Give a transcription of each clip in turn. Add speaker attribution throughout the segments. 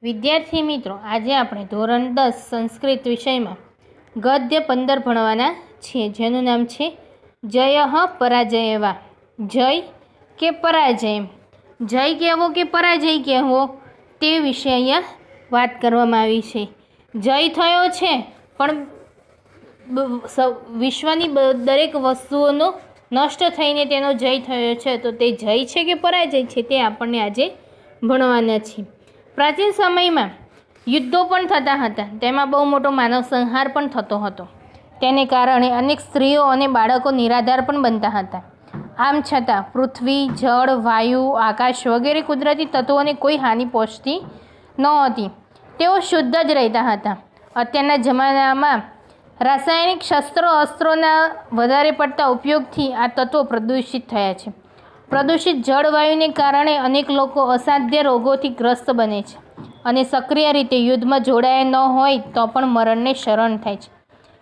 Speaker 1: વિદ્યાર્થી મિત્રો, આજે આપણે ધોરણ 10 સંસ્કૃત વિષયમાં ગદ્ય 15 ભણવાના છીએ, જેનું નામ છે જયઃ પરાજયવા. જય કે પરાજય, જય કહેવો કે પરાજય કહેવો તે વિશે અહીંયા વાત કરવામાં આવી છે. જય થયો છે, પણ વિશ્વની દરેક વસ્તુઓનો નષ્ટ થઈને તેનો જય થયો છે, તો તે જય છે કે પરાજય છે તે આપણને આજે ભણવાના છે. પ્રાચીન સમયમાં યુદ્ધો પણ થતા હતા, તેમાં બહુ મોટો માનવ સંહાર પણ થતો હતો. તેને કારણે અનેક સ્ત્રીઓ અને બાળકો નિરાધાર પણ બનતા હતા. આમ છતાં પૃથ્વી, જળ, વાયુ, આકાશ વગેરે કુદરતી તત્વોને કોઈ હાનિ પહોંચતી નહોતી. તેઓ શુદ્ધ જ રહેતા હતા. અત્યારના જમાનામાં રાસાયણિક અસ્ત્રોના વધારે પડતા ઉપયોગથી આ તત્વો પ્રદૂષિત થયા છે. પ્રદૂષિત જળવાયુને કારણે અનેક લોકો અસાધ્ય રોગોથી ગ્રસ્ત બને છે અને સક્રિય રીતે યુદ્ધમાં જોડાયા ન હોય તો પણ મરણને શરણ થાય છે.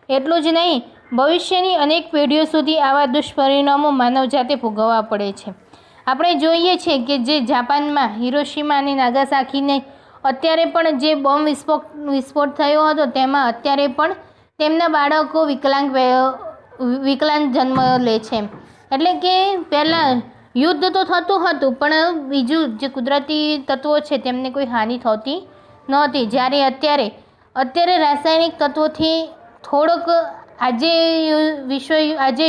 Speaker 1: એટલું જ નહીં, ભવિષ્યની અનેક પેઢીઓ સુધી આવા દુષ્પરિણામો માનવજાતે ભોગવવા પડે છે. આપણે જોઈએ છીએ કે જે જાપાનમાં હિરોશિમા અને નાગાસાકીને અત્યારે પણ જે બોમ્બ વિસ્ફોટ થયો હતો, તેમાં અત્યારે પણ તેમના બાળકો વિકલાંગ જન્મ લે છે. એટલે કે પહેલાં યુદ્ધ તો થતું હતું, પણ બીજું જે કુદરતી તત્વો છે તેમને કોઈ હાનિ થતી નહોતી. જ્યારે અત્યારે રાસાયણિક તત્વોથી થોડોક આજે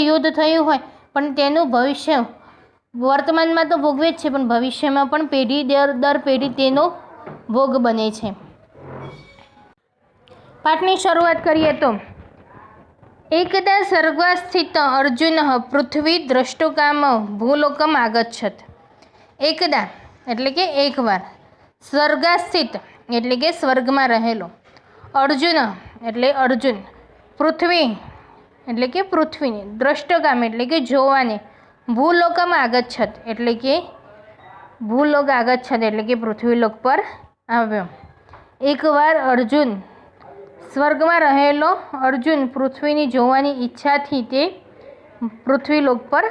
Speaker 1: યુદ્ધ થયું હોય, પણ તેનું ભવિષ્ય વર્તમાનમાં તો ભોગવે જ છે, પણ ભવિષ્યમાં પણ પેઢી દર પેઢી તેનો ભોગ બને છે. પાઠની શરૂઆત કરીએ તો એકદા સ્વર્ગસ્થિત અર્જુન પૃથ્વી દ્રષ્ટુકામ ભૂલોકમ આગચ્છત. એકદા એટલે કે એકવાર, સ્વર્ગસ્થિત એટલે કે સ્વર્ગમાં રહેલો, અર્જુન એટલે અર્જુન, પૃથ્વી એટલે કે પૃથ્વીને, દ્રષ્ટકામ એટલે કે જોવાને, ભૂલોકમ આગચ્છત એટલે કે ભૂલોક આગચ્છત એટલે કે પૃથ્વીલોક પર આવ્યો. એકવાર અર્જુન, સ્વર્ગમાં રહેલો અર્જુન પૃથ્વીની જોવાની ઈચ્છાથી તે પૃથ્વીલોક પર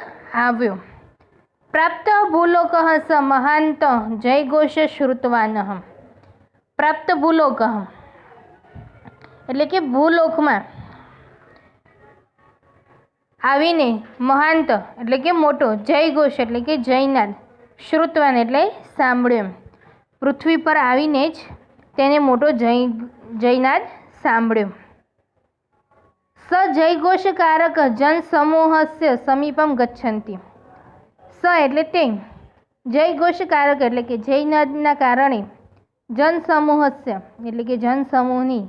Speaker 1: આવ્યો. પ્રાપ્ત ભૂલોક સ મહાંત જયઘોષ શ્રુતવાનઃ. પ્રાપ્ત ભૂલોક એટલે કે ભૂલોકમાં આવીને મહાંત એટલે કે મોટો, જયઘોષ એટલે કે જયનાદ, શ્રુતવાન એટલે સાંભળ્યો. પૃથ્વી પર આવીને જ તેને મોટો જયનાદ સાંભળ્યો. સ જયઘોષકારક જન સમૂહસ્ય સમીપમ ગચ્છન્તિ. સ એટલે તે, જયઘોષકારક એટલે કે જયનાદના કારણે, જન સમૂહસ્ય એટલે કે જન સમૂહની,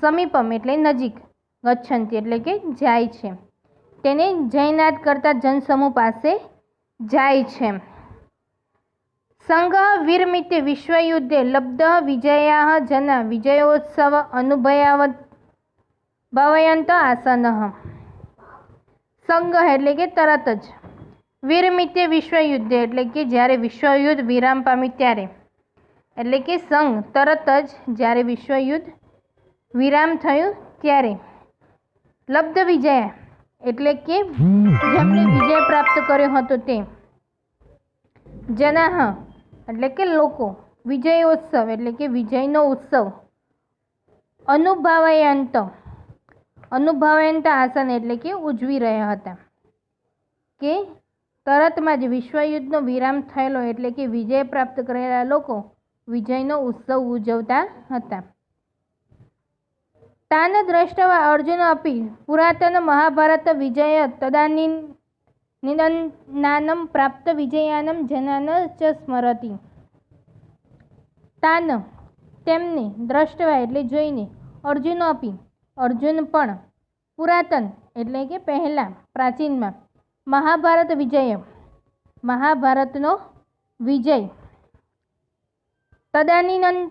Speaker 1: સમીપમ એટલે નજીક, ગચ્છન્તિ એટલે કે જાય છે, તેને જયનાદ કરતા જનસમૂહ પાસે જાય છે. સંઘ વીરમિતે વિશ્વયુદ્ધે લબ્ધ વિજયા જના વિજયોત્સવ ભાવયંત આસનઃ. સંઘ એટલે કે તરત જ, વીરમિતે વિશ્વયુદ્ધે એટલે કે જ્યારે વિશ્વયુદ્ધ વિરામ પામ્યું ત્યારે, એટલે કે સંઘ તરત જ જ્યારે વિશ્વયુદ્ધ વિરામ થયું ત્યારે, લબ્ધ વિજયા એટલે કે જેમણે વિજય પ્રાપ્ત કર્યો હતો તે, જનાહ એટલે કે લોકો, વિજયોત્સવ એટલે કે વિજયનો ઉત્સવ, અનુભાવયંત આસન એટલે કે ઉજવી રહ્યા હતા. કે તરતમાં જ વિશ્વયુદ્ધનો વિરામ થયેલો એટલે કે વિજય પ્રાપ્ત કરેલા લોકો વિજયનો ઉત્સવ ઉજવતા હતા. તાન દ્રષ્ટવા અર્જુન અપી પુરાતન મહાભારત વિજય તદાનીનાનમ પ્રાપ્ત વિજયાનમ જનાન ચ સ્મરતિ. તાન તેમને, દ્રષ્ટવા એટલે જોઈને, અર્જુન અપી અર્જુન પણ, પુરાતન એટલે કે પહેલા, પ્રાચીનમાં, મહાભારત વિજય મહાભારતનો વિજય, તદાનીનાનમ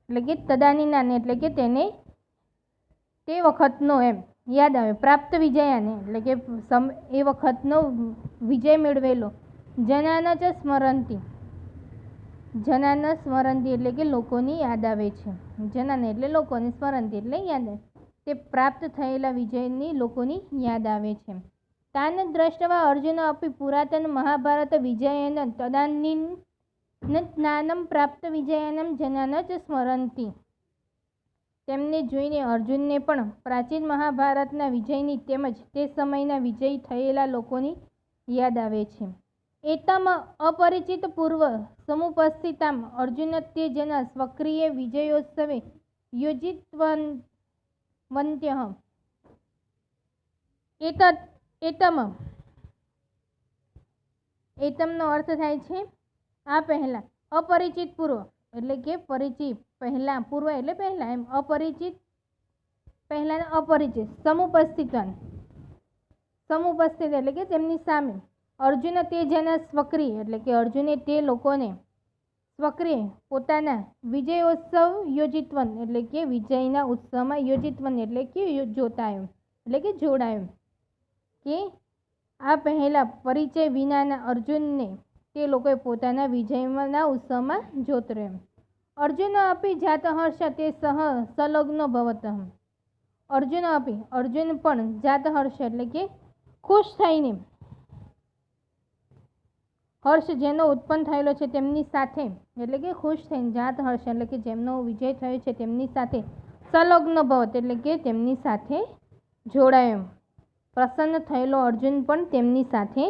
Speaker 1: એટલે કે તદાનીનાન એટલે કે તેને તે વખતનો એમ યાદ આવે, પ્રાપ્ત વિજયાને એટલે કે એ વખતનો વિજય મેળવેલો, જનાન ચ સ્મરંતિ, જનાન સ્મરંતિ એટલે કે લોકોની યાદ આવે છે, જનાન એટલે લોકોને, સ્મરંતિ એટલે યાદ આવે, તે પ્રાપ્ત થયેલા વિજયની લોકોની યાદ આવે છે. તાન દ્રષ્ટવા અર્જુન અપી પુરાતન મહાભારત વિજયન ન જ્ઞાનમ પ્રાપ્ત વિજયાનમ જનાન ચ સ્મરંતિ. તેમને જોઈને અર્જુનને પણ પ્રાચીન મહાભારતના વિજયની તેમજ તે સમયના વિજયી થયેલા લોકોની યાદ આવે છે. એતમ અપરિચિત પૂર્વ સમુપસ્થિતામ અર્જુન તે જના સ્વક્રિય વિજયોત્સવે યોજિતવન્ત્યઃ. એતમનો અર્થ થાય છે આ પહેલા, અપરિચિત પૂર્વ એટલે કે પરિચિત પહેલા, પૂર્વ એટલે પહેલા એમ, અપરિચિત પહેલા, અપરિચિત, સમુપસ્થિત એટલે કે તેમની સામે, અર્જુન તે જના સ્વક્રિય એટલે કે અર્જુને તે લોકોને સ્વક્રિય પોતાના વિજયોત્સવ યોજિતવન એટલે કે વિજયના ઉત્સવમાં, યોજિતવન એટલે કે જોતાયો એટલે કે જોડાયો, કે આ પહેલા પરિચય વિનાના અર્જુનને તે લોકોએ પોતાના વિજયના ઉત્સવમાં જોતર્યો એમ. અર્જુન અપી જાતહર્ષ તે સંલગ્નો ભવતઃ. અર્જુન પણ જાતહર્ષ એટલે કે ખુશ થઈને, હર્ષ જેનો ઉત્પન્ન થયેલો છે તેમની સાથે એટલે કે ખુશ થઈને, જાતહર્ષ એટલે કે જેમનો વિજય થયો છે તેમની સાથે, સંલગ્ન ભવત એટલે કે તેમની સાથે જોડાયો, પ્રસન્ન થયેલો અર્જુન પણ તેમની સાથે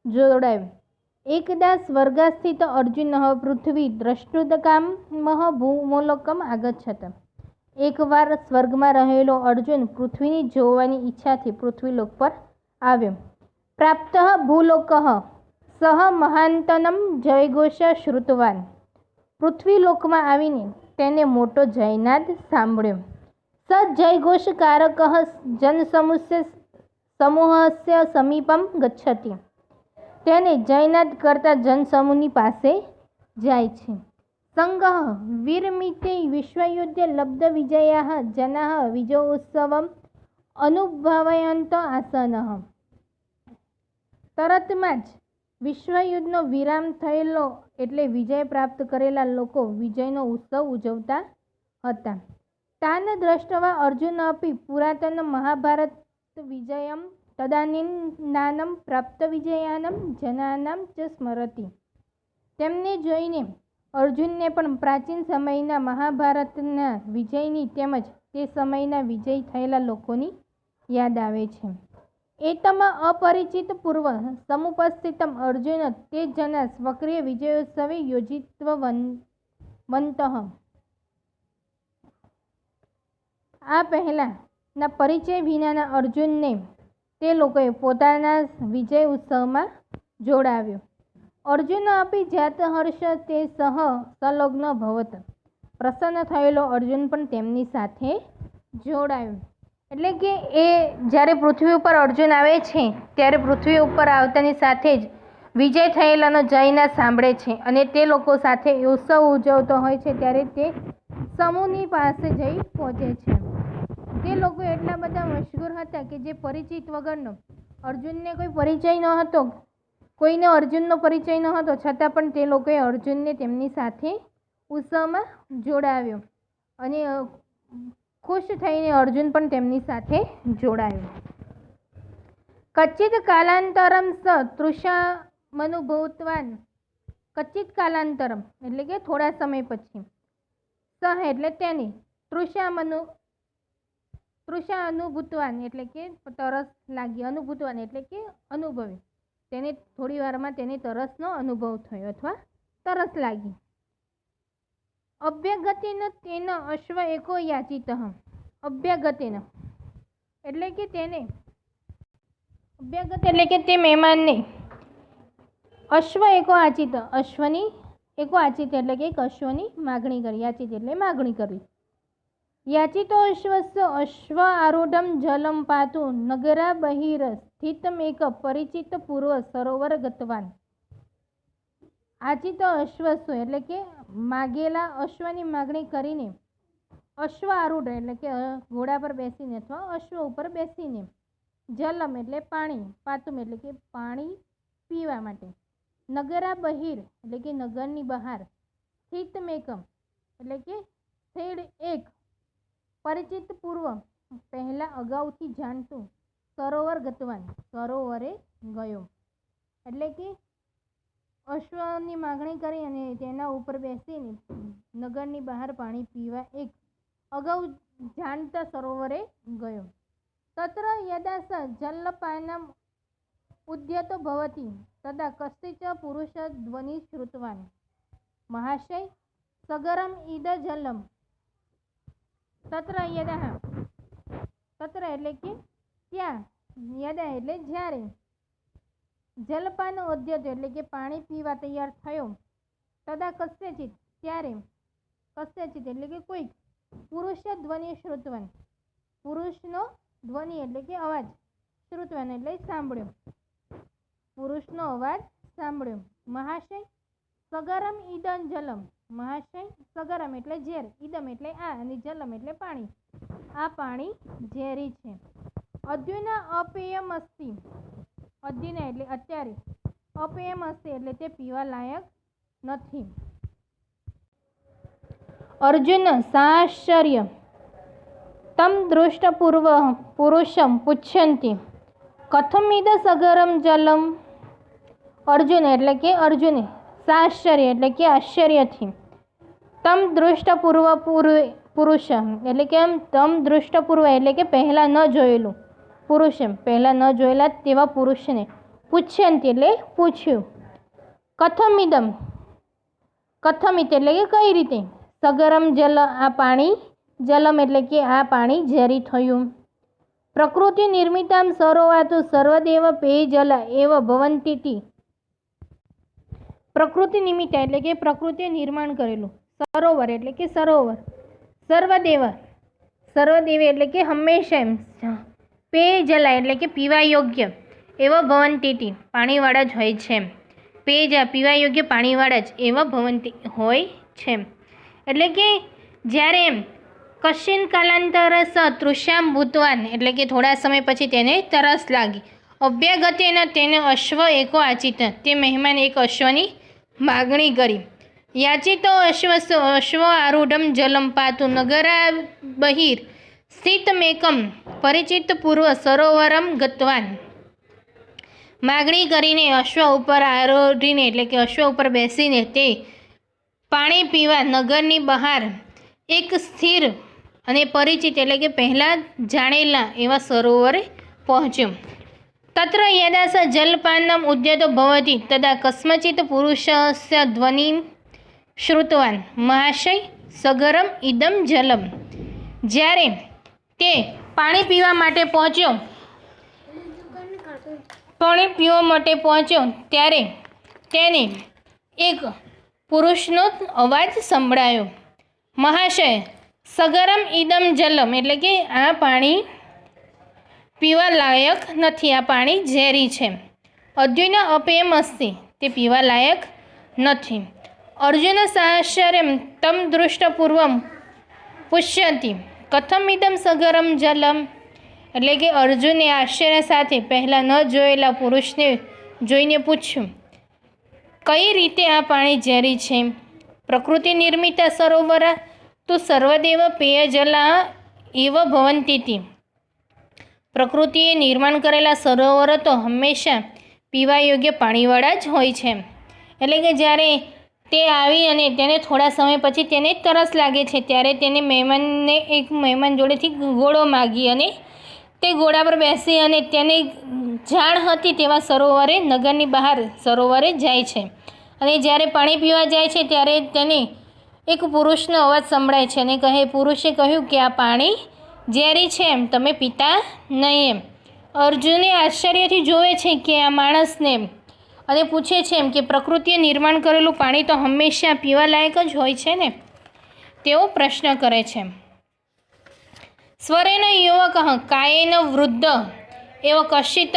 Speaker 1: જોડાયો. એકદા સ્વર્ગસ્થિત અર્જુન પૃથ્વી દ્રષ્ટુકામઃ ભૂમોલોકમ આગચ્છત. એકવાર સ્વર્ગમાં રહેલો અર્જુન પૃથ્વીની જોવાની ઈચ્છાથી પૃથ્વીલોક પર આવ્યો. પ્રાપ્તઃ ભૂલોકઃ સહ મહાંતનમ જયઘોષ શ્રુતવાન. પૃથ્વીલોકમાં આવીને તેને મોટો જયનાદ સાંભળ્યો. સ જયઘોષકારકઃ જનસમૂહસ્ય સમીપમ ગચ્છતિ. તેને જયનાદ કરતા જનસમૂહની પાસે જાય છે. સંગઃ વિરમિતે વિશ્વયુદ્ધે લબ્ધ વિજયાઃ જનાઃ વિજયોત્સવમ અનુભવયન્ત આસનઃ. તરતમાં જ વિશ્વયુદ્ધનો વિરામ થયેલો એટલે વિજય પ્રાપ્ત કરેલા લોકો વિજયનો ઉત્સવ ઉજવતા હતા. તાન દ્રષ્ટવા અર્જુન અપી પુરાતન મહાભારત વિજયમ તદાનીનાનમ પ્રાપ્ત વિજયાનમ જનાનામ ચ સ્મરતિ. તેમને જોઈને અર્જુનને પણ પ્રાચીન સમયના મહાભારતના વિજયની તેમજ તે સમયના વિજય થયેલા લોકોની યાદ આવે છે. એતમ અપરિચિત પૂર્વ સમુપસ્થિતમ અર્જુન તે જના સ્વક્રિય વિજયોત્સવે યોજિતવન્તઃ. આ પહેલાના પરિચય વિનાના અર્જુનને તે લોકોએ પોતાના વિજય ઉત્સવમાં જોડાવ્યો. અર્જુન અપી જાતહર્ષ તે સંલગ્ન ભવત. પ્રસન્ન થયેલો અર્જુન પણ તેમની સાથે જોડાયો. એટલે કે એ જ્યારે પૃથ્વી ઉપર અર્જુન આવે છે ત્યારે પૃથ્વી ઉપર આવતાની સાથે જ વિજય થયેલાનો જયનાદ સાંભળે છે અને તે લોકો સાથે ઉત્સવ ઉજવતો હોય છે. ત્યારે તે સમૂહની પાસે જઈ પહોંચે છે. તે લોકો એટલા બધા મશગુર હતા કે જે પરિચિત વગરનો, અર્જુનને કોઈ પરિચય ન હતો, કોઈને અર્જુનનો પરિચય ન હતો, છતાં પણ તે લોકોએ અર્જુનને તેમની સાથે ઉત્સવમાં જોડાવ્યો અને ખુશ થઈને અર્જુન પણ તેમની સાથે જોડાયો. કચ્ચિત કાલાંતરમ સ તૃષામનુભૂતવાન. કચ્ચિત કાલાંતરમ એટલે કે થોડા સમય પછી, સહ એટલે તેની, તૃષાનુભૂતવાન એટલે કે તરસ લાગી, અનુભૂતવાન એટલે કે અનુભવી, તેને થોડી વારમાં તેને તરસનો અનુભવ થયો અથવા તરસ લાગી. અભ્યગતેન તેન અશ્વ એકો યાચિતઃ. અભ્યગતેન એટલે કે તેને, અભ્યગત એટલે કે તે મહેમાનને, અશ્વ એકો આચિત, અશ્વની એકો આચિત એટલે કે એક અશ્વની માગણી કરી, યાચિત એટલે માગણી કરવી. યાચિતો અશ્વસ્ય અશ્વ આરૂઢમ જલમ પાતુ નગરા બહિર સ્થિતમેક પરિચિત પૂર્વ સરોવર ગતવાન. આચિત અશ્વસ્ય એટલે કે માગેલા અશ્વની માગણી કરીને, અશ્વ આરૂઢ એટલે કે ઘોડા પર બેસીને અથવા અશ્વ ઉપર બેસીને, જલમ એટલે પાણી, પાતુમ એટલે કે પાણી પીવા માટે, નગરા બહિર એટલે કે નગરની બહાર, સ્થિતમેકમ એટલે કે સ્થિર એક, પરિચિત પૂર્વ પહેલા અગાઉથી જાણતું, સરોવર ગતવાન સરોવરે ગયો. એટલે કે અશ્વની માગણી કરી અને તેના ઉપર બેસીને નગરની બહાર પાણી પીવા એક અગાઉ જાણતા સરોવરે ગયો. તત્ર યદા સ જલપાનમ ઉદ્યતો ભવતી તદા કશ્ચિચ પુરુષ ધ્વનિ શ્રુતવાન મહાશય સગરમ ઈદ જલમ. તત્ર યદા, તત્ર એટલે કે ત્યાં, યદા એટલે જ્યારે, જલપાન ઉદ્યત એટલે કે પાણી પીવા તૈયાર થયો, તદા કસ્યચિત ત્યારે, કસ્યચિત એટલે કે કોઈક, પુરુષ ધ્વનિ શ્રુતવન પુરુષનો ધ્વનિ એટલે કે અવાજ, શ્રુતવન એટલે સાંભળ્યો, પુરુષનો અવાજ સાંભળ્યો. મહાશય સગરમ ઈદમ જલમ. મહાશય સગરમ એટલે ઝેર, ઈદમ એટલે આ અને જલમ એટલે પાણી. આ પાણી ઝેરી છે. અદ્યુના અપેયમ અસ્તિ. અદ્યુના એટલે અત્યારે, અપેયમ અસ્તિ એટલે તે પીવા લાયક નથી. અર્જુન સાશ્ચર્ય તમ દૃષ્ટપૂર્વ પુરુષમ પુચ્છન્તિ કથમિદ સગરમ જલમ. અર્જુન એટલે કે અર્જુને, સાશ્ચર્ય એટલે કે આશ્ચર્યથી, તમ દૃષ્ટપૂર્વ પુરુષ એટલે કે તમ દૃષ્ટપૂર્વ એટલે કે પહેલાં ન જોયેલું, પુરુષ પહેલાં ન જોયેલા તેવા પુરુષને, પુચ્છન્તિ એટલે પૂછ્યું, કથમિદમ, કથમિત એટલે કે કઈ રીતે, સગરમ જલ આ પાણી, જલમ એટલે કે આ પાણી ઝેરી થયું. પ્રકૃતિ નિર્મિતામ સરોવાતુ સર્વદેવ પેયજલ એવ ભવંતીતિ. પ્રકૃતિ નિમિત્ત એટલે કે પ્રકૃતિએ નિર્માણ કરેલું સરોવર એટલે કે સરોવર, સર્વદેવ, સર્વદેવ એટલે કે હંમેશા, પેયજલ એટલે કે પીવા યોગ્ય, એવા ભવંતીતિ પાણીવાળા જ હોય છે, પેય પીવા યોગ્ય પાણીવાળા જ એવા ભવંતી હોય છે. એટલે કે જ્યારે કશિન કાલાંતર સ તૃષામ ભૂતવાન એટલે કે થોડા સમય પછી તેને તરસ લાગી, અભ્યાગતેન તેને અશ્વ એકો આચિત તે મહેમાન એક અશ્વની માગણી કરી, યાચિતો અશ્વ આરૂઢમ જલમ પાતુ નગરા બહિર સ્થિતમેકમ પરિચિત પૂર્વ સરોવરમ ગતવાન. માગણી કરીને અશ્વ ઉપર આરોઢીને એટલે કે અશ્વ ઉપર બેસીને તે પાણી પીવા નગરની બહાર એક સ્થિર અને પરિચિત એટલે કે પહેલાં જાણેલા એવા સરોવરે પહોંચ્યો. તત્ર યદા સ જલપાનમ ઉદ્યતો ભવતી તદા કસ્મચિત પુરુષસ્ય ધ્વનિ શ્રુતવાન મહાશય સગરમ ઇદમ જલમ. જ્યારે તે પાણી પીવા માટે પહોંચ્યો, પાણી પીવા માટે પહોંચ્યો ત્યારે તેને એક પુરુષનો અવાજ સંભળાયો, મહાશય સગરમ ઇદમ જલમ એટલે કે આ પાણી પીવા લાયક નથી, આ પાણી ઝેરી છે. અદ્યુના અપેયમ અસ્તિ તે પીવા લાયક નથી. અર્જુન સાશ્ચર્યમ તમ દૃષ્ટપૂર્વમ પુષ્યતિ કથમિદમ સગરમ જલમ. એટલે કે અર્જુને આશ્ચર્ય સાથે પહેલાં ન જોયેલા પુરુષને જોઈને પૂછ્યું, કઈ રીતે આ પાણી ઝેરી છે. પ્રકૃતિ નિર્મિત સરોવર તો સર્વદેવ પેયજલા એવ ભવંતીતિ. પ્રકૃતિએ નિર્માણ કરેલા સરોવરો તો હંમેશા પીવા યોગ્ય પાણીવાળા જ હોય છે. એટલે કે જ્યારે તે આવી અને તેને થોડા સમય પછી તેને તરસ લાગે છે ત્યારે તેને મહેમાનને એક મહેમાન જોડેથી ઘોડો માગી અને તે ઘોડા પર બેસી અને તેને જાણ હતી તેવા સરોવરે નગરની બહાર સરોવરે જાય છે. અને જ્યારે પાણી પીવા જાય છે ત્યારે તેને એક પુરુષનો અવાજ સંભળાય છે અને પુરુષે કહ્યું કે આ પાણી ઝેરી છે, એમ તમે પીતા નહીં એમ. અર્જુને આશ્ચર્યથી જોવે છે કે આ માણસને અને પૂછે છે એમ કે પ્રકૃતિએ નિર્માણ કરેલું પાણી તો હંમેશા પીવા લાયક જ હોય છે ને, તેવો પ્રશ્ન કરે છે. સ્વરેન યુવક કાયેન વૃદ્ધ એવ કશિત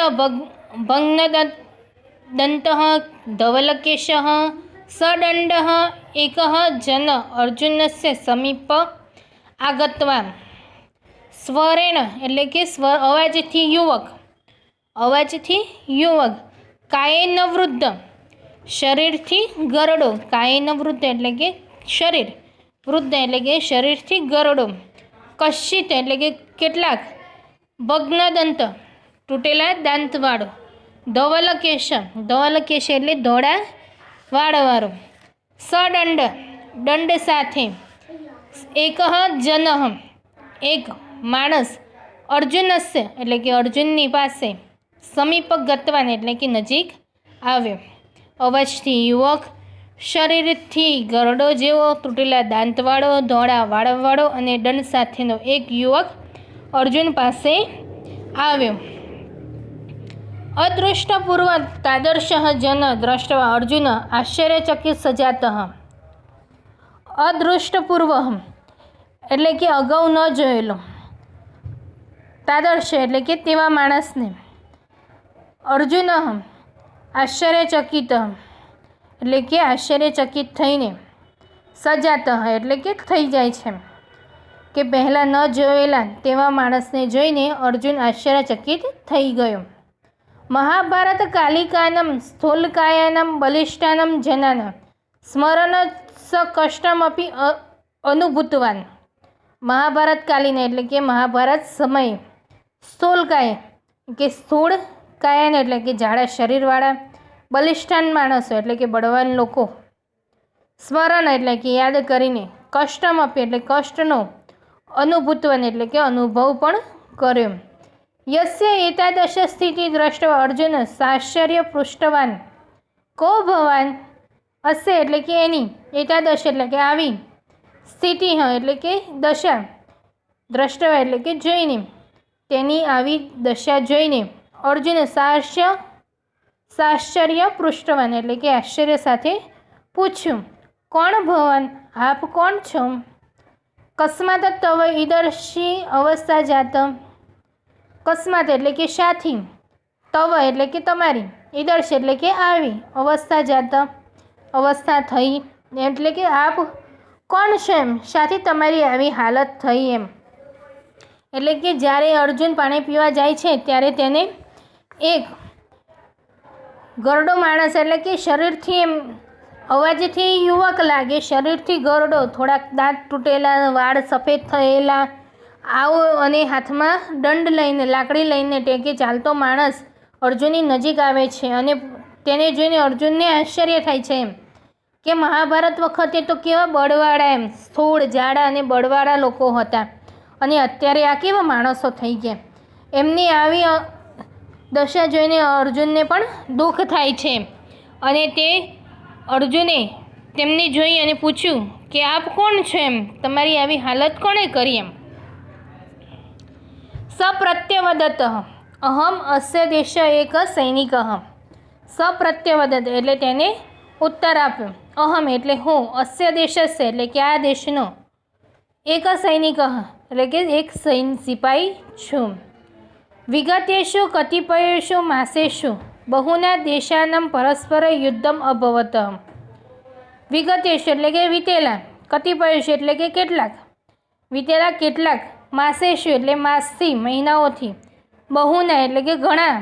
Speaker 1: ભગ્નદંત ધવલકેશ સદંડ એક જન અર્જુનસ્ય સમીપ આગત્વા. સ્વરેણ એટલે કે અવાજથી યુવક, અવાજથી યુવક, કાયેન વૃદ્ધ શરીરથી ગરડો, કાયેન વૃદ્ધ એટલે કે શરીર, વૃદ્ધ એટલે કે શરીરથી ગરડો, કશિત એટલે કે કેટલાક, ભગ્નદંત તૂટેલા દાંતવાળો, ધવલકેશ, ધવલકેશ એટલે ધોળા વાળવાળો, સદંડ દંડ સાથે, એક જનઃ એક માણસ, અર્જુનસ્ય એટલે કે અર્જુનની પાસે, સમીપ ગતવાન એટલે કે નજીક આવ્યો, અવાજથી યુવક, શરીરથી ગરડો જેવો, તૂટેલા દાંતવાળો, ધોળા વાળવાળો અને દંડ સાથેનો એક યુવક અર્જુન પાસે આવ્યો. અદૃષ્ટપૂર્વ તાદર્શ જન દ્રષ્ટવા અર્જુન આશ્ચર્યચકિત સજાતઃ. અદૃષ્ટપૂર્વ એટલે કે અગાઉ ન જોયેલો, તાદર્શ એટલે કે તેવા માણસને, અર્જુન આશ્ચર્યચકિત એટલે કે આશ્ચર્યચકિત થઈને, સજાતઃ એટલે કે થઈ જાય છે કે પહેલાં ન જોયેલા તેવા માણસને જોઈને અર્જુન આશ્ચર્યચકિત થઈ ગયો. મહાભારત કાલિકાનમ સ્થૂલકાયાનમ બલિષ્ઠાનમ જનાના સ્મરણ સ કષ્ટમપી અનુભૂતવાન. મહાભારત કાલીન એટલે કે મહાભારત સમયે, સ્થૂલકાય કે સ્થૂળ કાયન એટલે કે જાડા શરીરવાળા, બલિષ્ઠાન માણસો એટલે કે બળવાન લોકો, સ્મરણ એટલે કે યાદ કરીને, કષ્ટમપી એટલે કષ્ટનો, અનુભૂતવાન એટલે કે અનુભવ પણ કર્યો. યસ્ય એતાદશ સ્થિતિ દ્રષ્ટવા અર્જુન સાશ્ચર્ય પૃષ્ટવાન કો ભવાન. અસ્ય એટલે કે એની, એતાદશ એટલે કે આવી, સ્થિતિ એટલે કે દશા, દ્રષ્ટવા એટલે કે જોઈને, તેની આવી દશા જોઈને અર્જુન સાશ્ચર્ય પૃષ્ટવાન એટલે કે આશ્ચર્ય સાથે પૂછ્યું, કોણ ભવાન, આપ કોણ છો? કસ્માત તવ ઈદર્શી અવસ્થા જાત. કસ્માત એટલે કે શાથી, તવ એટલે કે તમારી, ઈદર્શ એટલે કે આવી, અવસ્થા જાત અવસ્થા થઈ, એટલે કે આપ કોણ છો એમ, શાથી તમારી આવી હાલત થઈ એમ. એટલે કે જ્યારે અર્જુન પાણી પીવા જાય છે ત્યારે તેને એક ગરડો માણસ એટલે કે શરીરથી એમ અવાજથી યુવક લાગે, શરીરથી ગરડો, થોડાક દાંત તૂટેલા, વાળ સફેદ થયેલા આવો અને હાથમાં દંડ લઈને, લાકડી લઈને ટેકે ચાલતો માણસ અર્જુનની નજીક આવે છે અને તેને જોઈને અર્જુનને આશ્ચર્ય થાય છે એમ કે મહાભારત વખતે તો કેવા બળવાળા એમ સ્થૂળ જાડા અને બળવાળા લોકો હતા અને અત્યારે આ કેવા માણસો થઈ ગયા. એમની આવી દશા જોઈને અર્જુનને પણ દુઃખ થાય છે અને તે અર્જુને તેમને જોઈ અને પૂછ્યું કે આપ કોણ છો એમ, તમારી આવી હાલત કોણે કરી એમ. સપ્રત્યવદત અહમ અસ્ય દેશ એક સૈનિક. સપ્રત્યવદત એટલે તેને ઉત્તર આપ્યો, અહમ એટલે હું, અસ્ય દેશસ્ય એટલે કે આ દેશનો, એક સૈનિક એટલે કે એક સિપાહી છું. વિગતેષુ કતિપયેષુ માસેષુ બહુના દેશાનામ પરસ્પર યુદ્ધમ અભવત. વિગતેષુ એટલે કે વીતેલા, કતિપયેષુ એટલે કે કેટલાક, વીતેલા કેટલાક, માસેષુ એટલે માસથી મહિનાઓથી, બહુના એટલે કે ઘણા,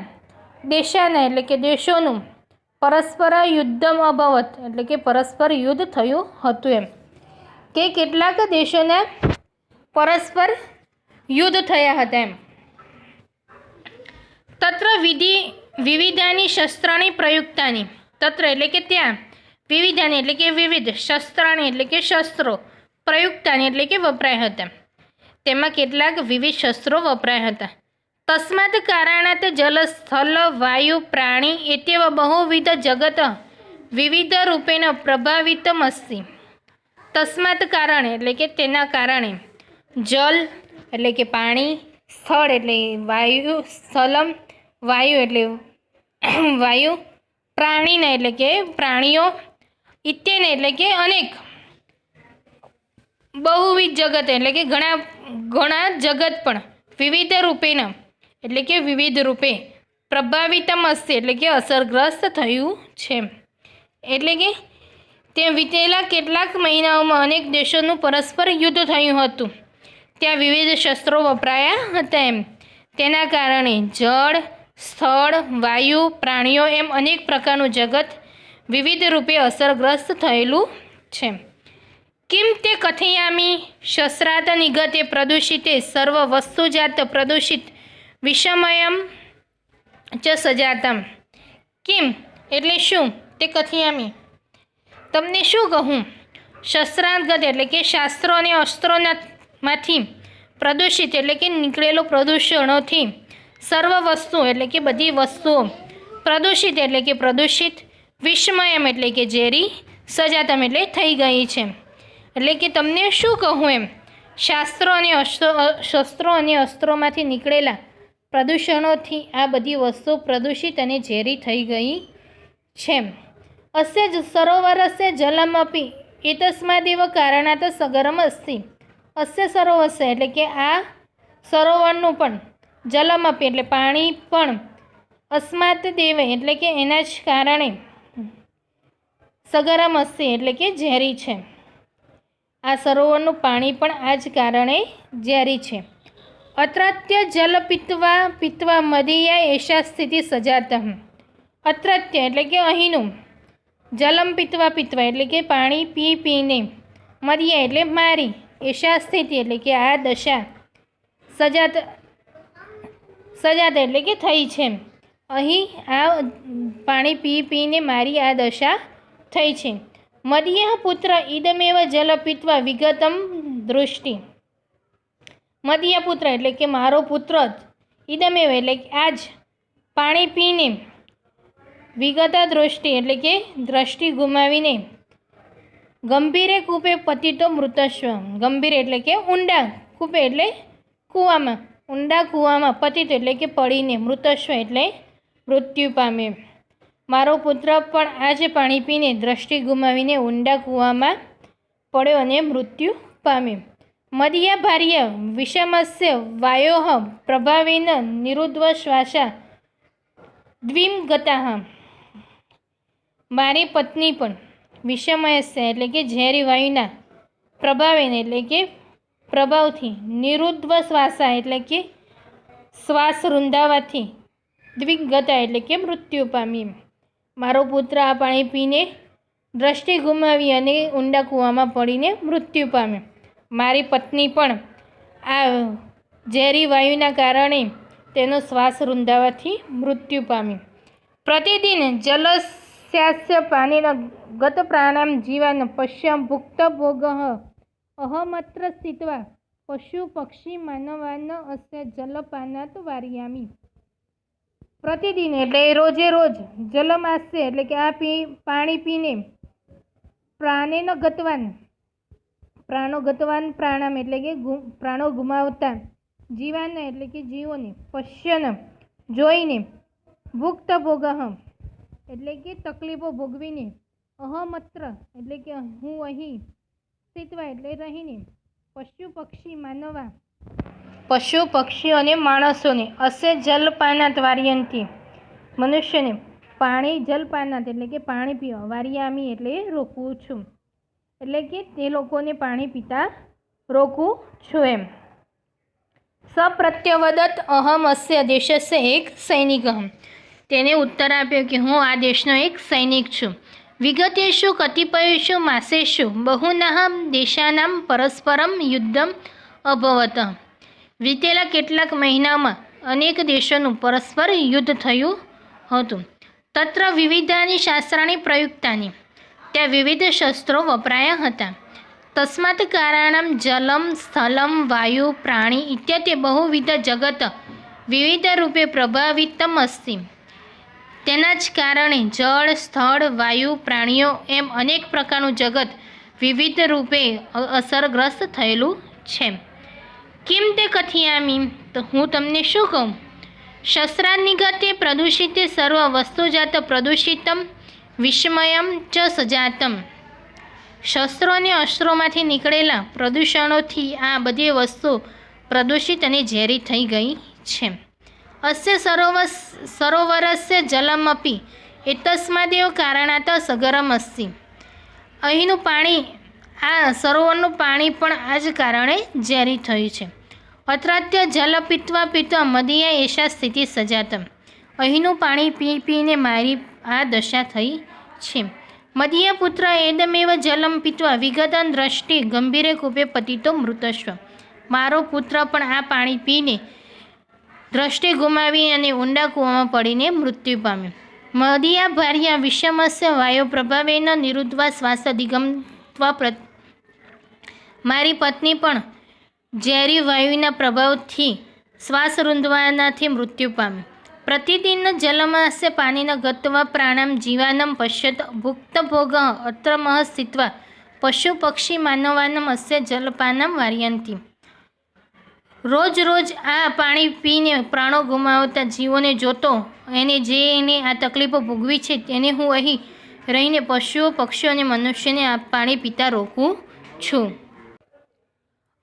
Speaker 1: દેશાના એટલે કે દેશોનું, પરસ્પર યુદ્ધમ અભવત એટલે કે પરસ્પર યુદ્ધ થયું હતું એમ કે કેટલાક દેશોના પરસ્પર યુદ્ધ થયા હતા એમ. તત્ર વિવિધાની શસ્ત્રાણી પ્રયુક્તાની. તત્ર એટલે કે ત્યાં, વિવિધાની એટલે કે વિવિધ, શસ્ત્રાણી એટલે કે શસ્ત્રો, પ્રયુક્તાની એટલે કે વપરાય હતા. તેમાં કેટલાક વિવિધ શસ્ત્રો વપરાય હતા. તસ્માત કારણાત જલ સ્થળ વાયુ પ્રાણી એતેવ બહુવિધ જગત વિવિધ રૂપેણ પ્રભાવિતમસ્તિ. તસ્માત કારણે એટલે કે તેના કારણે, જલ એટલે કે પાણી, સ્થળ એટલે વાયુ, સ્થલમ વાયુ એટલે વાયુ, પ્રાણીને એટલે કે પ્રાણીઓ, ઇત્યને એટલે કે અનેક, બહુવિધ જગત એટલે કે ઘણા જગત પણ, વિવિધ રૂપેણ એટલે કે વિવિધ રૂપે, પ્રભાવિતમસ્તિ એટલે કે અસરગ્રસ્ત થયું છે. એટલે કે તે વીતેલા કેટલાક મહિનાઓમાં અનેક દેશોનું પરસ્પર યુદ્ધ થયું હતું. ત્યાં વિવિધ શસ્ત્રો વપરાયા હતા એમ. તેના કારણે જળ, સ્થળ, વાયુ, પ્રાણીઓ એમ અનેક પ્રકારનું જગત વિવિધ રૂપે અસરગ્રસ્ત થયેલું છે. કિમ તે કથયામી શસ્ત્રાત નિગતે પ્રદૂષિતે સર્વ વસ્તુજાત પ્રદૂષિત વિષમયમ ચ સજાતમ. કિમ એટલે શું, તે કથયામી તમને શું કહું, શસ્ત્રાંગત એટલે કે શાસ્ત્રો અને અસ્ત્રોમાંથી પ્રદૂષિત એટલે કે નીકળેલો પ્રદૂષણોથી સર્વ વસ્તુ એટલે કે બધી વસ્તુઓ, પ્રદૂષિત એટલે કે પ્રદૂષિત, વિસ્મયમ એટલે કે ઝેરી, સજાતમ એટલે થઈ ગઈ છે. એટલે કે તમને શું કહું એમ, શસ્ત્રો અને અસ્ત્રોમાંથી નીકળેલા પ્રદૂષણોથી આ બધી વસ્તુઓ પ્રદૂષિત અને ઝેરી થઈ ગઈ છે. અસ્ય જ સરોવરસ્ય જલમપી એતસ્માદેવ કારણાત સગરમ અસ્તિ. અસ્ય સરોવરસ્ય એટલે કે આ સરોવરનું પણ, જલમપી એટલે પાણી પણ, અસ્માત દેવ એટલે કે એના જ કારણે, સગરમ અસ્તિ એટલે કે ઝેરી છે. આ સરોવરનું પાણી પણ આ જ કારણે ઝેરી છે. અત્રત્ય જલ પીત્વા મદીયા એશા સ્થિતિ સજાતઃ. અત્રત્ય એટલે કે અહીંનું, જલમ પીત્વા એટલે કે પાણી પીને, મદિયા એટલે મારી, એશા સ્થિતિ એટલે કે આ દશા, સજાત એટલે કે થઈ છે. અહીં આ પાણી પીને મારી આ દશા થઈ છે. મદિયા પુત્ર ઇદમેવ જલ પીત્વા વિગતમ દૃષ્ટિ. મદિયા પુત્ર એટલે કે મારો પુત્ર જ, ઇદમેવ એટલે કે આજ પાણી પીને, વિગતા દૃષ્ટિ એટલે કે દ્રષ્ટિ ગુમાવીને, ગંભીરે કૂપે પતિતો મૃતસ્વ. ગંભીર એટલે કે ઊંડા, કૂપે એટલે કૂવામાં, ઊંડા કૂવામાં, પતિત એટલે કે પડીને, મૃતસ્વ એટલે મૃત્યુ પામે. મારો પુત્ર પણ આ જ પાણી પીને દ્રષ્ટિ ગુમાવીને ઊંડા કૂવામાં પડ્યો અને મૃત્યુ પામ્યો. મદિયા ભાર્ય વિષમસ્ય વાયોઃ પ્રભાવેન નિરુદ્ધ શ્વાસા દ્વિમ ગતાઃ. મારી પત્ની પણ વિષમસ્ય એટલે કે ઝેરી વાયુના પ્રભાવેન એટલે કે પ્રભાવથી, નિરુદ્ધ શ્વાસા એટલે કે શ્વાસ રૂંધાવાથી, દ્વિગતા એટલે કે મૃત્યુ પામી. મારો પુત્ર આ પાણી પીને દ્રષ્ટિ ગુમાવી અને ઊંડા કૂવામાં પડીને મૃત્યુ પામ્યો. મારી પત્ની પણ આ ઝેરી વાયુના કારણે તેનો શ્વાસ રૂંધાવાથી મૃત્યુ પામી. પ્રતિદિન જલસ્યાસ્ય પાણીન ગત પ્રાણામ જીવાન પશ્ય ભુક્ત ભોગઃ અહમત્ર સ્થિત્વા પશુ પક્ષી માનવાન અસ્ય જલપાનાત વારયામી. પ્રતિદિન એટલે રોજે રોજ, જલમાસ્ય એટલે કે આ પાણી પીને, પ્રાણેન ગતવાન પ્રાણામ એટલે કે પ્રાણો ગુમાવતા, જીવાન એટલે કે જીવોને, પશ્યન જોઈને, ભુક્ત ભોગઃ એટલે કે તકલીફો ભોગવીને, અહમત્ર એટલે કે હું અહીં, સ્થિત્વા એટલે રહીને, પશુ પક્ષી માનવા પશુ પક્ષીઓ અને માણસોને, અસ્ય જલપાનાત વાર્યંતી મનુષ્યને પાણી, જલપાનાત એટલે કે પાણી પીવા, વાર્યામી એટલે રોકું છું, એટલે કે તે લોકોને પાણી પીતા રોકું છું એમ. સપ્રત્યવદત અહમ અસ્ય દેશસ્ય એક સૈનિક. તેને ઉત્તર આપ્યો કે હું આ દેશનો એક સૈનિક છું. વિગતેષુ કતિપયેષુ માસેષુ બહુનઃ દેશાનામ પરસ્પરમ યુદ્ધમ અભવત. વીતેલા કેટલાક મહિનામાં અનેક દેશોનું પરસ્પર યુદ્ધ થયું હતું. તત્ર વિવિધાની શાસ્ત્રાણી પ્રયુક્તાની. ત્યાં વિવિધ શસ્ત્રો વપરાયા હતા. તસ્માત કારણમ જલમ સ્થલમ વાયુ પ્રાણી ઇત્યાદિ બહુવિધ જગત વિવિધ રૂપે પ્રભાવિતમ અસ્તિ. તેના જ કારણે જળ, સ્થળ, વાયુ, પ્રાણીઓ એમ અનેક પ્રકારનું જગત વિવિધ રૂપે અસરગ્રસ્ત થયેલું છે. કેમ તે કથયામી, તો હું તમને શું કહું. શસ્ત્રાનિગતે પ્રદૂષિતે સર્વ વસ્તુજાત પ્રદૂષિતમ વિસ્મયમ ચ સજાતમ. શસ્ત્રો અને અસ્ત્રોમાંથી નીકળેલા પ્રદૂષણોથી આ બધી વસ્તુ પ્રદૂષિત અને ઝેરી થઈ ગઈ છે. અસ્ય સરોવરસ્ય જલમપી એતસ્માદેવ કારણાત સગરમ અસ્તિ. અહીંનું પાણી, આ સરોવરનું પાણી પણ આ જ કારણે ઝેરી થયું છે. અત્રત્ય જલ પીત્વા મદીયા એશા સ્થિતિ સજાતમ. અહીંનું પાણી પીને મારી આ દશા થઈ છે. મદીયા પુત્ર એદમેવ જલમ પીત્વા વિગતન દ્રષ્ટિ ગંભીરે કૂપે પતિતો મૃતસ્વ. મારો પુત્ર પણ આ પાણી પીને દ્રષ્ટિ ગુમાવી અને ઊંડા કૂવામાં પડીને મૃત્યુ પામ્યો. મદિયા ભાર્યા વિષમસ્ય વાયો પ્રભાવેન નિરુદ્ધવા શ્વાસ દિગમત્વા મારી પત્ની પણ ઝેરી વાયુના પ્રભાવથી શ્વાસ રૂંધવાનાથી મૃત્યુ પામી. પ્રતિદિન જલમાસ્ય પાણીન ગત્વા પ્રાણામ જીવાનમ પશ્યત ભુક્ત ભોગ અત્રમઃ સ્થિત્વા પશુ પક્ષી માનવાનમ અસ્ય જલપાનમ વાર્યંતી. રોજ રોજ આ પાણી પીને પ્રાણો ગુમાવતા જીવોને જોતો એને આ તકલીફો ભોગવી છે તેને હું અહીં રહીને પશુઓ પક્ષીઓ અને મનુષ્યને આ પાણી પીતા રોકું છું.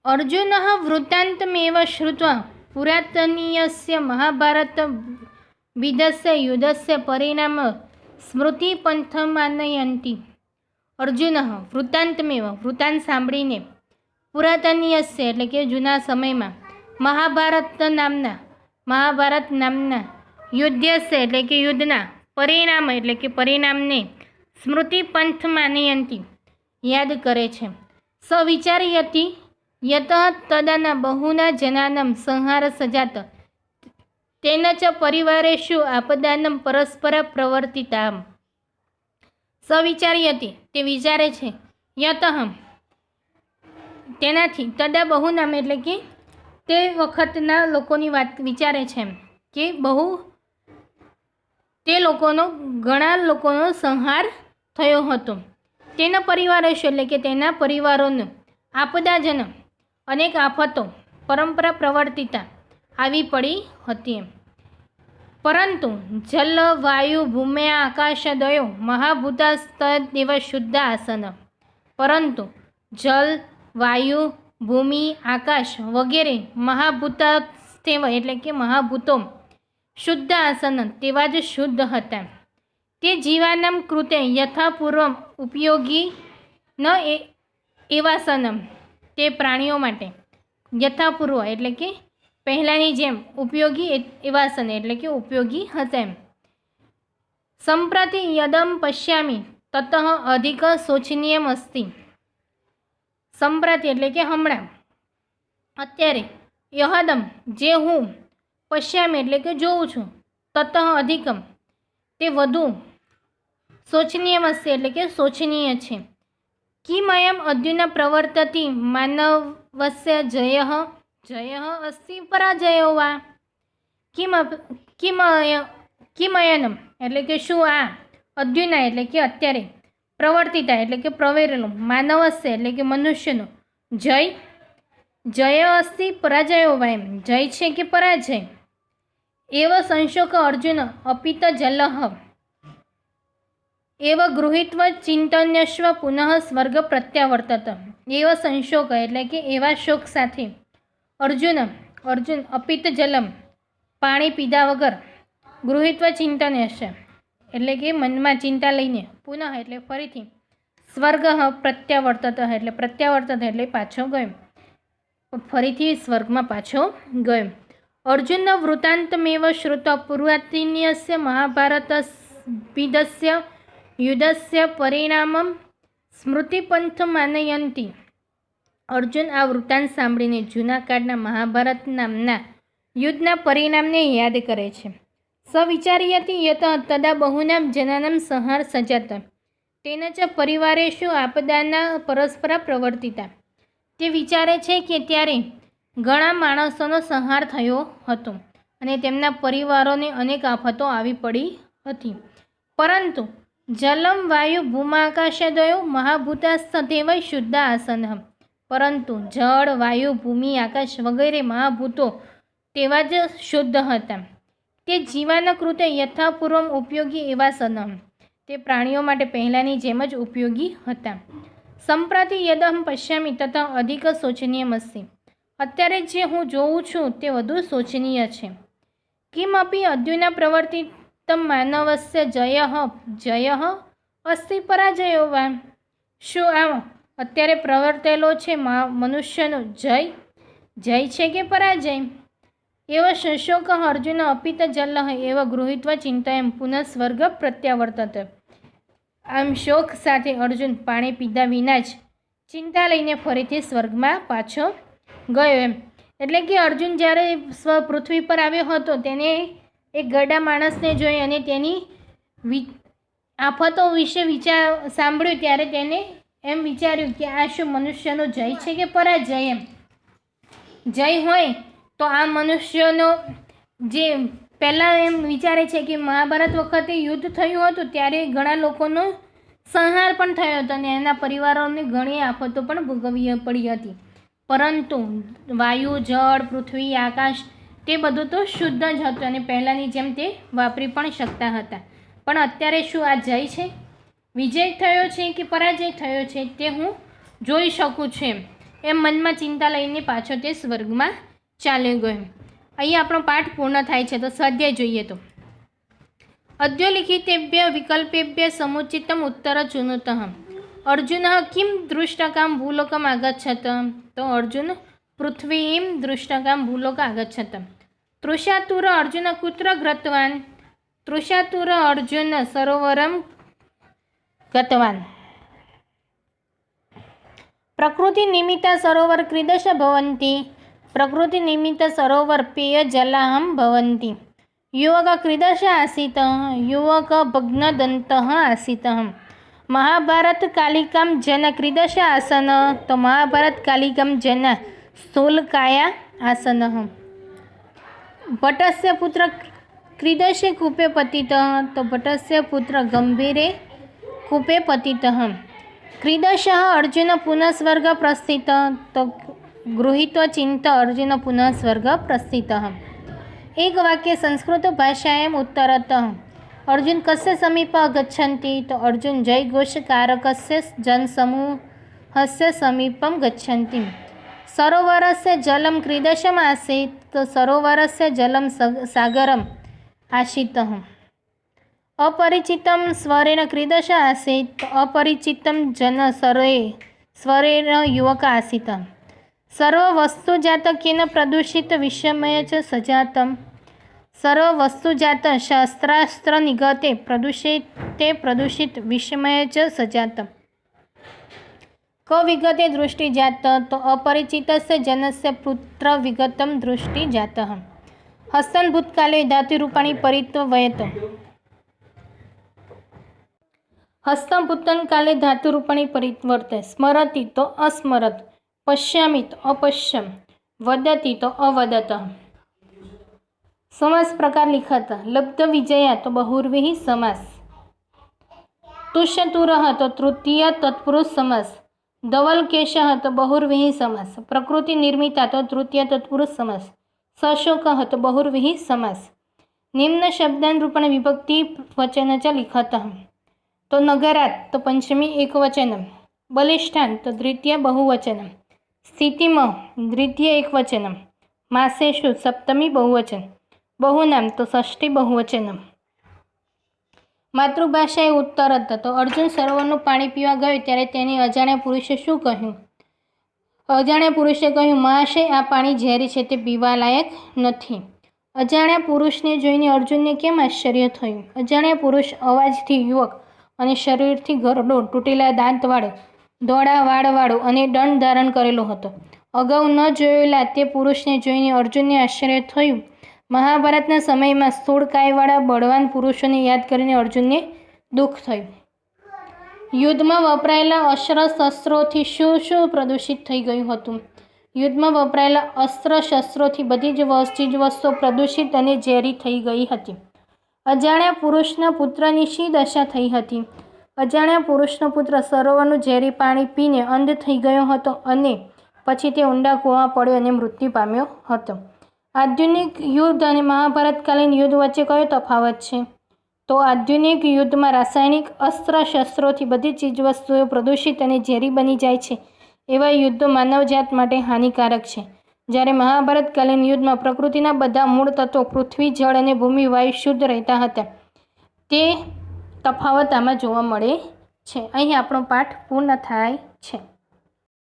Speaker 1: અર્જુન વૃત્તાંતમેવ શ્રુત્વા પુરાતનીયસ્ય મહાભારત વિદસ્ય યુદ્ધસ્ય પરિણામ સ્મૃતિપંથમાનયંતી. અર્જુન વૃત્તાંતમેવ વૃત્તાંત સાંભળીને પુરાતનીયસ્ય એટલે કે જૂના સમયમાં મહાભારત નામના યુદ્ધસ્ય એટલે કે યુદ્ધના પરિણામ એટલે કે પરિણામને સ્મૃતિપંથ માનયંતી યાદ કરે છે. સવિચારયતિ યત તદાના બહુના જનાનમ સંહાર સજાત તેન ચ પરિવારેષુ આપદાનમ પરસ્પર પ્રવર્તિતામ. સવિચારયતિ તે વિચારે છે યત તેનાથી તદા બહુનામ એટલે કે તે વખતના લોકોની વાત વિચારે છે કે ઘણા લોકોનો સંહાર થયો હતો. તેના પરિવારેષુ એટલે કે તેના પરિવારોનું આપદાજન અનેક આફતો પરંપરા પ્રવર્તિતા આવી પડી હતી. પરંતુ જલ વાયુ ભૂમ્યા આકાશદયો મહાભૂતાસ્તદેવ શુદ્ધ આસન. પરંતુ જલ વાયુ ભૂમિ આકાશ વગેરે મહાભૂતાસ્તેવ એટલે કે મહાભૂતો શુદ્ધ આસન તેવા જ શુદ્ધ હતા. તે જીવાનામ કૃતે યથાપૂર્વ ઉપયોગી ન એવાસનમ તે પ્રાણીઓ માટે યથાપૂર્વ એટલે કે પહેલાંની જેમ ઉપયોગી એવાસન એટલે કે ઉપયોગી હતા. સંપ્રતિ યદમ પશ્યામી તતઃ અધિક શોચનીયમ અસ્તિ. સંપ્રતિ એટલે કે હમણાં અત્યારે યહદમ જે હું પશ્યામી એટલે કે જોઉં છું તતઃ અધિકમ તે વધુ શોચનીયમ અસ્તિ એટલે કે શોચનીય છે. કિમયમ અર્જુન પ્રવર્તતી માનવસ્ય જય અસ્તિ પરાજયો વા. કિમયનમ એટલે કે શું આ અર્જુના એટલે કે અત્યારે પ્રવર્તિતા એટલે કે પ્રવેરેલું માનવસ્ય એટલે કે મનુષ્યનું જય અસ્તિ પરાજયો વા એમ જય છે કે પરાજય. એવ સંશોક અર્જુન અપિત જલહ એવ ગૃહીત્વ ચિંતન્યસ્વ પુનઃ સ્વર્ગ પ્રત્યાવર્તત. એવ સંશોક એટલે કે એવા શોક સાથે અર્જુન અપિત જલમ પાણી પીધા વગર ગૃહીત્વ ચિંતન્યસ્વ એટલે કે મનમાં ચિંતા લઈને પુનઃ એટલે ફરીથી સ્વર્ગ પ્રત્યાવર્તત એટલે પાછો ગયો ફરીથી સ્વર્ગમાં પાછો ગયો. અર્જુન વૃત્તાંતમેવ શ્રુત્વા પૂર્વાતિન્યસ્ય મહાભારત વિદસ્ય યુદ્ધસ્ય પરિણામમ સ્મૃતિપંથ માનયંતી. અર્જુન આ વૃત્તાંત સાંભળીને જૂના કાળના મહાભારત નામના યુદ્ધના પરિણામને યાદ કરે છે. સવિચાર્યતિ યત તદા બહુનામ જનાનામ સંહાર સજાત તેન ચ પરિવારેષુ આપદાના પરસ્પર પ્રવર્તિતા. તે વિચારે છે કે ત્યારે ઘણા માણસોનો સંહાર થયો હતો અને તેમના પરિવારોને અનેક આફતો આવી પડી હતી. પરંતુ જલમ વાયુ ભૂમાકાશદયો મહાભૂતાસ્તદેવ શુદ્ધ આસન. પરંતુ જળ વાયુ ભૂમિ આકાશ વગેરે મહાભૂતો તેવા જ શુદ્ધ હતા. તે જીવાના કૃતે યથાપૂર્વ ઉપયોગી એવાસન તે પ્રાણીઓ માટે પહેલાંની જેમ જ ઉપયોગી હતા. સંપ્રતિ યદહમ પશ્યામી તથા અધિક શોચનીયમસ્તિ. અત્યારે જે હું જોઉં છું તે વધુ શોચનીય છે. કિમપી અર્જુના પ્રવર્તિતમ માનવસ્ય જય અસ્તિ પરાજયો વા. શું આ અત્યારે પ્રવર્તેલો છે મનુષ્યનો જય છે કે પરાજય. એવ શશોક અર્જુન અપિત જલ એવ ગૃહીત્વ ચિંતાયમ પુનઃ સ્વર્ગ પ્રત્યાવર્તત. આમ શોક સાથે અર્જુન પાણી પીધા વિના જ ચિંતા લઈને ફરીથી સ્વર્ગમાં પાછો ગયો એમ. એટલે કે અર્જુન જ્યારે પૃથ્વી પર આવ્યો હતો તેને એક ગરડા માણસને જોઈ અને તેની આફતો વિશે સાંભળ્યું ત્યારે તેને એમ વિચાર્યું કે આ શું મનુષ્યનો જય છે કે પરાજય? એમ જય હોય તો આ મનુષ્યનો જે પહેલાં એમ વિચારે છે કે મહાભારત વખતે યુદ્ધ થયું હતું ત્યારે ઘણા લોકોનો સંહાર પણ થયો હતો અને એના પરિવારોને ઘણી આફતો પણ ભોગવવી પડી હતી, પરંતુ વાયુ, જળ, પૃથ્વી, આકાશ તે બધું તો શુદ્ધ જ હતું અને પહેલાંની જેમ તે વાપરી પણ શકતા હતા. પણ અત્યારે શું આ જય છે, વિજય થયો છે કે પરાજય થયો છે તે હું જોઈ શકું છું એમ મનમાં ચિંતા લઈને પાછો તે સ્વર્ગમાં ચાલ્યો ગયો. અહીં આપણો પાઠ પૂર્ણ થાય છે. તો સ્વાધ્યાય જોઈએ તો અદ્યોલિખિતેભ્ય વિકલ્પેભ્ય સમુચિતમ ઉત્તર ચુનુતઃ. અર્જુન કિમ દૃષ્ટકામ ભૂલોકમ આગચ્છત? તો અર્જુન પૃથ્વીમ દૃષ્ટકામ ભૂલોક આગચ્છત. તૃષાતુર અર્જુન કુત્ર ગતવાન? તૃષાતુર અર્જુન સરોવરમ ગતવાન. પ્રકૃતિ નિમિત્ત સરોવર ક્રીદશ ભવન્તિ. પ્રકૃતિ નિમિત્ત સરોવર પેય જલાહમ ભવન્તિ. યુવક ક્રીદશ આસીત. યુવક ભગ્નદંત આસીત. મહાભારત કાલિકામ જન ક્રીદશ આસન. તો મહાભારત કાલિકામ જન સ્થૂલકાયા આસન. ભટ્ટસ્ય પુત્ર ક્રીદશે કૂપે પતિત. તો ભટ્ટસ્ય પુત્ર ગંભીરે કૂપે પતિત. ક્રીદશ અર્જુન પુનઃ સ્વર્ગ પ્રસ્થિત. તો ગૃહીતો ચિંત અર્જુન પુનઃ સ્વર્ગ પ્રસ્થિત. એક વાક્ય સંસ્કૃત ભાષાયામ ઉત્તરત. અર્જુન કસ્ય સમીપ ગચ્છન્તિ? તો અર્જુન જયઘોષકારકસ્ય જનસમૂહસ્ય સમીપમ ગચ્છન્તિ. સરોવરસ્ય જલમ ક્રીદશમ આસીત. તો સરોવરસ્ય જલમ સાગરમ આસીત. અપરિચિતમ સ્વરેણ ક્રીદશ આસીત. તો અપરિચિતમ જન સ્વરેણ યુવક આસીત. સર્વ વસ્તુજાત કેન પ્રદૂષિત વિષમય ચ સજાતમ. સર્વ વસ્તુજાત શસ્ત્રાસ્ત્ર નિગતે પ્રદૂષિત વિષમય ચ સજાતમ. ક વિગતે દૃષ્ટિજાત. તો અપરિચિતસ્ય જનસ્ય પુત્ર વિગતમ દૃષ્ટિજાત. હસ્તન ભૂતકાલે ધાતુરૂપાણી પરિત્વયત. હસ્તમ ભૂતકાલે ધાતુરૂપાણી પરિવર્તે. સ્મરતિ તો અસ્મરત. પશ્યામિ તો અપશ્યમ. વદતિ તો અવદત. સમાસ પ્રકાર લિખત. લબ્ધ વિજયા તો બહુવ્રીહી સમાસ. તુષ્યતુરઃ તો તૃતીય તત્પુરુષ સમાસ. ધવલકેશઃ તો બહુવ્રીહી સમાસ. પ્રકૃતિ નિર્મિતા તો તૃતીય તત્પુરુષ સમાસ. સશોકઃ તો બહુવ્રીહી સમાસ. નિમ્ન શબ્દાન રૂપણ વિભક્તિ વચન ચ લિખત. તો નગરાત તો પંચમી એકવચનમ. બલિષ્ઠાન તો દ્વિતીય બહુવચનમ. સ્થિતિમ દ્વિતીય એકવચનમ. માસેષુ સપ્તમી બહુવચન. બહુનામ તો ષષ્ઠી બહુવચનમ. માતૃભાષા એ ઉત્તરત. તો અર્જુન સરોવરનું પાણી પીવા ગયો ત્યારે તેને અજાણ્યા પુરુષે શું કહ્યું? અજાણ્યા પુરુષે કહ્યું, મહાશય, આ પાણી ઝેરી છે, તે પીવા લાયક નથી. અજાણ્યા પુરુષને જોઈને અર્જુનને કેમ આશ્ચર્ય થયું? અજાણ્યા પુરુષ અવાજથી યુવક અને શરીરથી ઘરડો, તૂટેલા દાંતવાળો, ધોળા વાળવાળો અને દંડ ધારણ કરેલો હતો. અગાઉ ન જોયેલા તે પુરુષને જોઈને અર્જુનને આશ્ચર્ય થયું. મહાભારતના સમયમાં સ્થૂળકાયવાળા બળવાન પુરુષોને યાદ કરીને અર્જુનને દુઃખ થયું. યુદ્ધમાં વપરાયેલા અસ્ત્ર શસ્ત્રોથી શું શું પ્રદૂષિત થઈ ગયું હતું? યુદ્ધમાં વપરાયેલા અસ્ત્ર શસ્ત્રોથી બધી જ ચીજવસ્તુઓ પ્રદૂષિત અને ઝેરી થઈ ગઈ હતી. અજાણ્યા પુરુષના પુત્રની શી દશા થઈ હતી? અજાણ્યા પુરુષનો પુત્ર સરોવરનું ઝેરી પાણી પીને અંધ થઈ ગયો હતો અને પછી તે ઊંડા કૂવામાં પડ્યો અને મૃત્યુ પામ્યો હતો. આધુનિક યુદ્ધ અને મહાભારતકાલીન યુદ્ધ વચ્ચે કયો તફાવત છે? તો આધુનિક યુદ્ધમાં રાસાયણિક અસ્ત્ર શસ્ત્રોથી બધી ચીજવસ્તુઓ પ્રદૂષિત અને ઝેરી બની જાય છે. એવા યુદ્ધો માનવજાત માટે હાનિકારક છે. જ્યારે મહાભારતકાલીન યુદ્ધમાં પ્રકૃતિના બધા મૂળ તત્વો પૃથ્વી, જળ અને ભૂમિ, વાયુ શુદ્ધ રહેતા હતા. તે તફાવત આમાં જોવા મળે છે. અહીં આપણો પાઠ પૂર્ણ થાય છે.